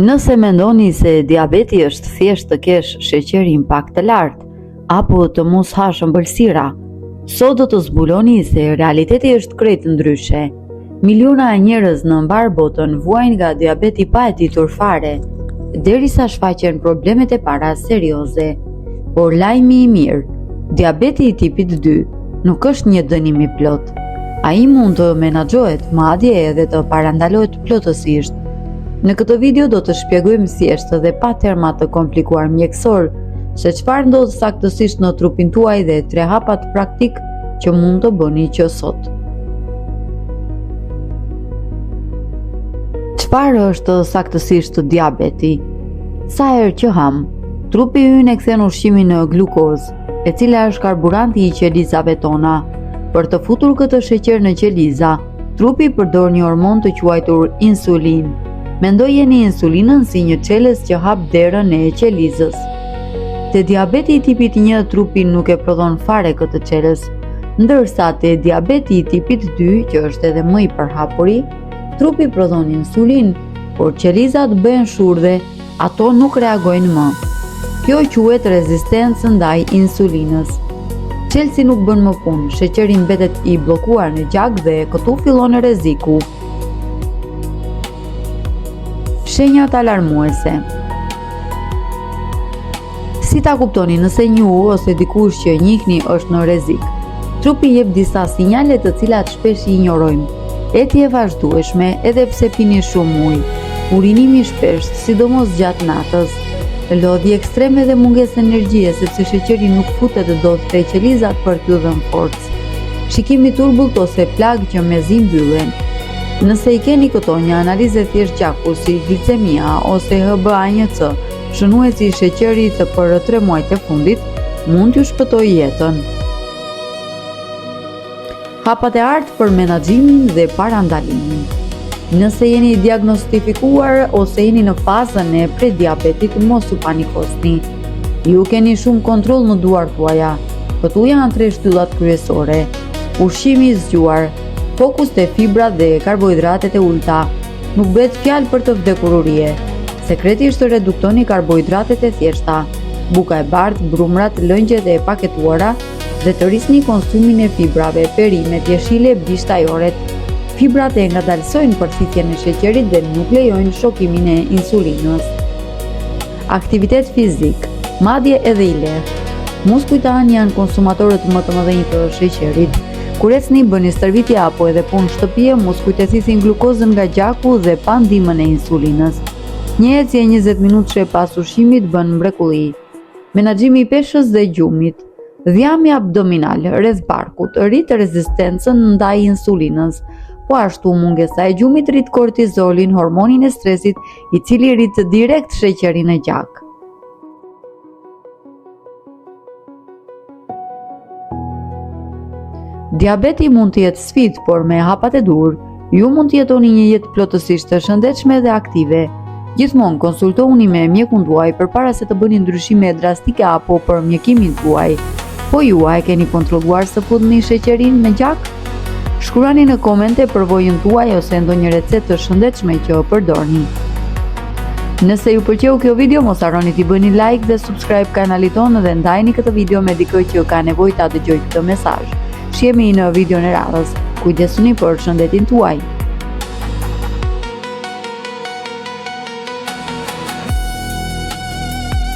Nëse mendoni se diabeti është thjesht të kesh sheqerin pak të lartë apo të mos hash ëmbëlsira, sot do të zbuloni se realiteti është krejt ndryshe. Miliona e njerëz në mbar botën vuajnë nga diabeti pa e ditur fare, derisa shfaqen problemet e para serioze. Por lajmi i mirë, diabeti i tipit 2 nuk është një dënim i plot. Ai mund të menaxhohet, madje edhe të parandalohet plotësisht. Në këtë video do të shpjegojmë thjesht dhe pa terma të komplikuar mjekësor se çfarë ndodh saktësisht në trupin tuaj dhe 3 hapat praktik që mund të bëni që sot. Çfarë është saktësisht diabeti? Sa herë që ham, trupi ynë e kthen ushqimin në glukozë, e cila është karburanti i qelizave tona. Për të futur këtë sheqer në qeliza, trupi përdor një hormon të quajtur insulin. Mendojeni insulinën si një çelës që hap derën e qelizës. Te diabeti i tipit 1 trupi nuk e prodhon fare këtë çelës, ndërsa te diabeti i tipit 2, që është edhe më i përhapuri, trupi prodhon insulin, por qelizat bëhen shurdhe, ato nuk reagojnë më. Kjo quhet rezistencë ndaj insulinës. Çelësi nuk bën më punë, sheqeri mbetet i bllokuar në gjak dhe këtu fillon rreziku. Shenjat alarmuese. Si ta kuptoni nëse ju ose dikush që njihni është në rrezik? Trupi jep disa sinjale të cilat shpesh i injorojmë. Etje e vazhdueshme edhe pse pini shumë ujë, urinimi shpesh, sidomos gjatë natës, lodhje ekstreme dhe mungesë energjie sepse sheqeri nuk futet dot te qelizat për t'u dhënë forcë. Shikimi turbullt ose plagë që mezi mbyllen. Nëse i keni këto, një analizë thjesht gjaku si glicemia ose HbA1c, shënuesi i sheqerit për 3 muajt e fundit, mund t'ju shpëtojë jetën. Hapat e artë për menaxhimin dhe parandalimin. Nëse jeni diagnostifikuar ose jeni në fazën e prediabetit, mos u panikosni. Ju keni shumë kontroll në duart tuaja. Këtu janë 3 shtyllat kryesore: ushqimi i zgjuar, fokus te fibrat dhe karbohidratet e ulta. Nuk bëhet fjalë për të vdekur urie. Sekreti është të reduktoni karbohidratet e thjeshta, buka e bardhë, brumrat, lëngjet e paketuara dhe të rrisni konsumin e fibrave, perimet, jeshile, bishtajoret. Fibrat e ngadalsojnë përthithjen e sheqerit dhe nuk lejojnë shokimin e insulinës. Aktivitet fizik, madje edhe i lehtë. Muskujt tanë janë konsumatorët më të mëdhenj të sheqerit. Kur ecni, bëni stërvitje apo edhe punë shtëpie, muskujt e thisin glukozën nga gjaku dhe pa ndihmën e insulinës. Një ecje 20 minutëshe pas ushqimit bën mrekulli. Menaxhimi i peshës dhe gjumit. Dhjami abdominal rreth barkut rrit rezistencën ndaj insulinës. Po ashtu mungesa e gjumit rrit kortizolin, hormonin e stresit, i cili rrit direkt sheqerin e gjak. Diabeti mund të jetë sfidë, por me hapat e dur, ju mund të jetoni një jetë plotësisht të shëndetshme dhe aktive. Gjithmonë konsultoni me mjekun tuaj përpara se të bëni ndryshime drastike apo për mjekimin tuaj. Po ju a e keni kontrolluar së fundmi sheqerin me gjak? Shkruani në komente përvojën tuaj ose ndonjë recetë të shëndetshme që përdorni. Nëse ju pëlqeu kjo video, mos harroni t'i bëni like dhe subscribe kanalit tonë dhe ndajni këtë video me dikë që ka nevojë ta dëgjojë këtë mesazh. Shihemi në videon e radhës. Kujdesuni për shëndetin tuaj.